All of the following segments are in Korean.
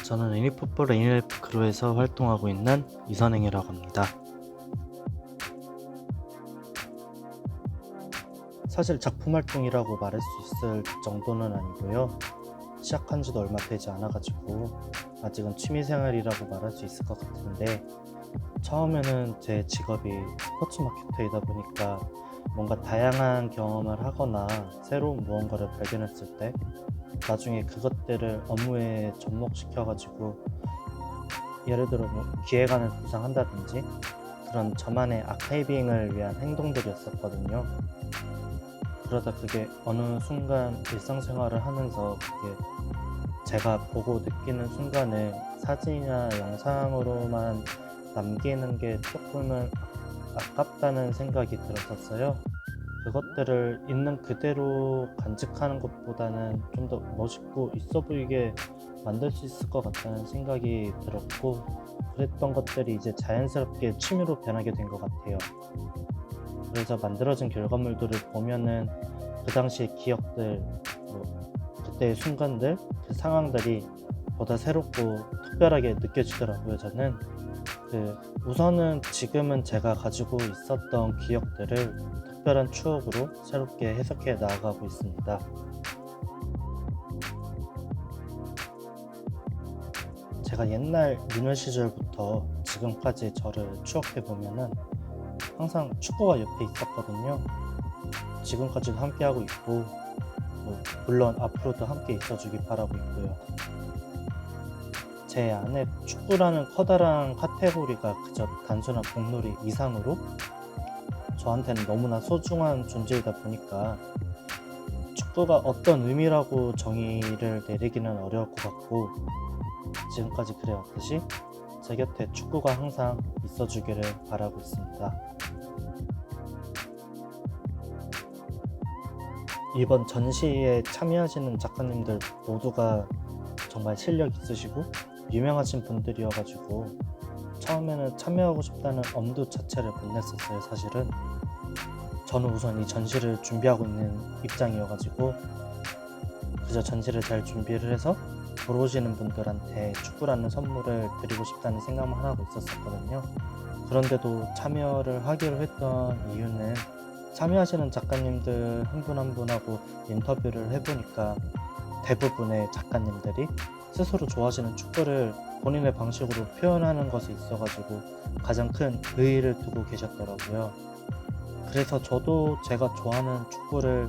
저는 애니풋볼 애니라이프 크루에서 활동하고 있는 이선행이라고 합니다. 사실 작품 활동이라고 말할 수 있을 정도는 아니고요. 시작한 지도 얼마 되지 않아가지고 아직은 취미생활이라고 말할 수 있을 것 같은데, 처음에는 제 직업이 스포츠 마케터이다 보니까 뭔가 다양한 경험을 하거나 새로운 무언가를 발견했을 때 나중에 그것들을 업무에 접목시켜가지고, 예를 들어 기획안을 구상한다든지 그런 저만의 아카이빙을 위한 행동들이었었거든요. 그러다 그게 어느 순간 일상생활을 하면서 그게 제가 보고 느끼는 순간을 사진이나 영상으로만 남기는 게 조금은 아깝다는 생각이 들었었어요. 그것들을 있는 그대로 간직하는 것보다는 좀 더 멋있고 있어 보이게 만들 수 있을 것 같다는 생각이 들었고, 그랬던 것들이 이제 자연스럽게 취미로 변하게 된 것 같아요. 그래서 만들어진 결과물들을 보면은 그 당시의 기억들, 그때의 순간들, 그 상황들이 보다 새롭고 특별하게 느껴지더라고요. 저는 우선은 지금은 제가 가지고 있었던 기억들을 특별한 추억으로 새롭게 해석해 나아가고 있습니다. 제가 옛날 유년 시절부터 지금까지 저를 추억해 보면은 항상 축구가 옆에 있었거든요. 지금까지도 함께하고 있고, 물론 앞으로도 함께 있어주길 바라고 있고요. 제 안에 축구라는 커다란 카테고리가 그저 단순한 공놀이 이상으로 저한테는 너무나 소중한 존재이다 보니까 축구가 어떤 의미라고 정의를 내리기는 어려울 것 같고, 지금까지 그래왔듯이 제 곁에 축구가 항상 있어주기를 바라고 있습니다. 이번 전시에 참여하시는 작가님들 모두가 정말 실력 있으시고 유명하신 분들이어가지고 처음에는 참여하고 싶다는 엄두 자체를 못 냈었어요. 사실은 저는 우선 이 전시를 준비하고 있는 입장이어가지고 그저 전시를 잘 준비를 해서 보러 오시는 분들한테 축구라는 선물을 드리고 싶다는 생각만 하고 있었었거든요. 그런데도 참여를 하기로 했던 이유는, 참여하시는 작가님들 한 분 한 분하고 인터뷰를 해보니까 대부분의 작가님들이 스스로 좋아하시는 축구를 본인의 방식으로 표현하는 것에 있어가지고 가장 큰 의의를 두고 계셨더라고요. 그래서 저도 제가 좋아하는 축구를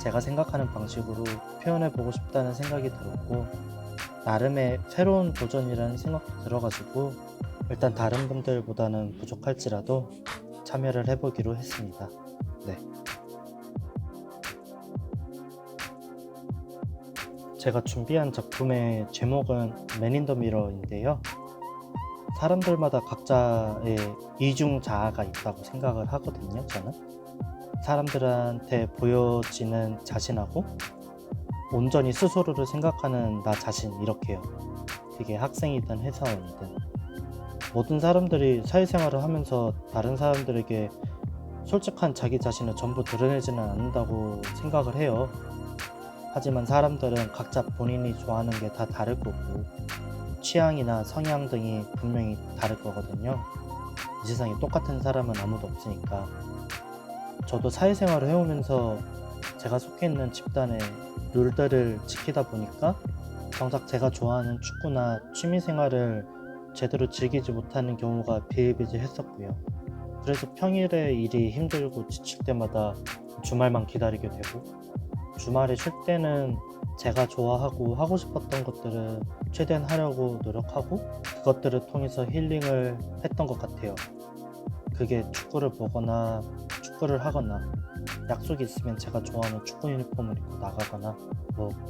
제가 생각하는 방식으로 표현해보고 싶다는 생각이 들었고, 나름의 새로운 도전이라는 생각도 들어가지고 일단 다른 분들보다는 부족할지라도 참여를 해보기로 했습니다. 네. 제가 준비한 작품의 제목은 맨 인 더 미러인데요. 사람들마다 각자의 이중 자아가 있다고 생각을 하거든요. 저는 사람들한테 보여지는 자신하고 온전히 스스로를 생각하는 나 자신, 이렇게요. 그게 학생이든 회사원이든 모든 사람들이 사회생활을 하면서 다른 사람들에게 솔직한 자기 자신을 전부 드러내지는 않는다고 생각을 해요. 하지만 사람들은 각자 본인이 좋아하는 게 다 다를 거고 취향이나 성향 등이 분명히 다를 거거든요. 이 세상에 똑같은 사람은 아무도 없으니까. 저도 사회생활을 해오면서 제가 속해 있는 집단의 룰들을 지키다 보니까 정작 제가 좋아하는 축구나 취미생활을 제대로 즐기지 못하는 경우가 비일비재했었고요. 그래서 평일에 일이 힘들고 지칠 때마다 주말만 기다리게 되고, 주말에 쉴 때는 제가 좋아하고 하고 싶었던 것들을 최대한 하려고 노력하고 그것들을 통해서 힐링을 했던 것 같아요. 그게 축구를 보거나 축구를 하거나 약속이 있으면 제가 좋아하는 축구 유니폼을 입고 나가거나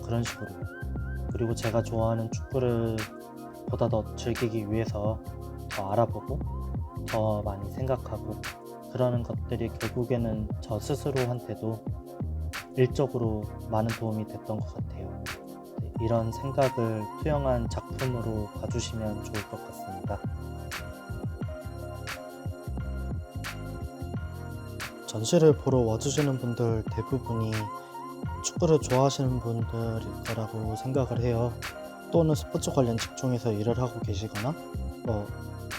그런 식으로요. 그리고 제가 좋아하는 축구를 보다 더 즐기기 위해서 더 알아보고 더 많이 생각하고 그러는 것들이 결국에는 저 스스로한테도 일적으로 많은 도움이 됐던 것 같아요. 이런 생각을 투영한 작품으로 봐주시면 좋을 것 같습니다. 전시를 보러 와주시는 분들 대부분이 축구를 좋아하시는 분들일 거라고 생각을 해요. 또는 스포츠 관련 직종에서 일을 하고 계시거나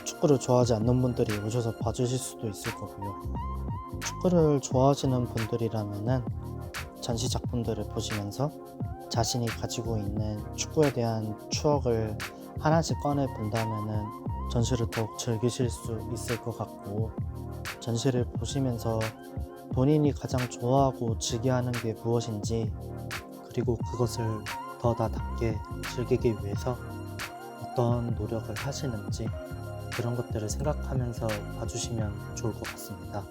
축구를 좋아하지 않는 분들이 오셔서 봐주실 수도 있을 거고요. 축구를 좋아하시는 분들이라면은 전시 작품들을 보시면서 자신이 가지고 있는 축구에 대한 추억을 하나씩 꺼내 본다면은 전시를 더욱 즐기실 수 있을 것 같고, 전시를 보시면서 본인이 가장 좋아하고 즐겨하는 게 무엇인지, 그리고 그것을 더 나답게 즐기기 위해서 어떤 노력을 하시는지, 그런 것들을 생각하면서 봐주시면 좋을 것 같습니다.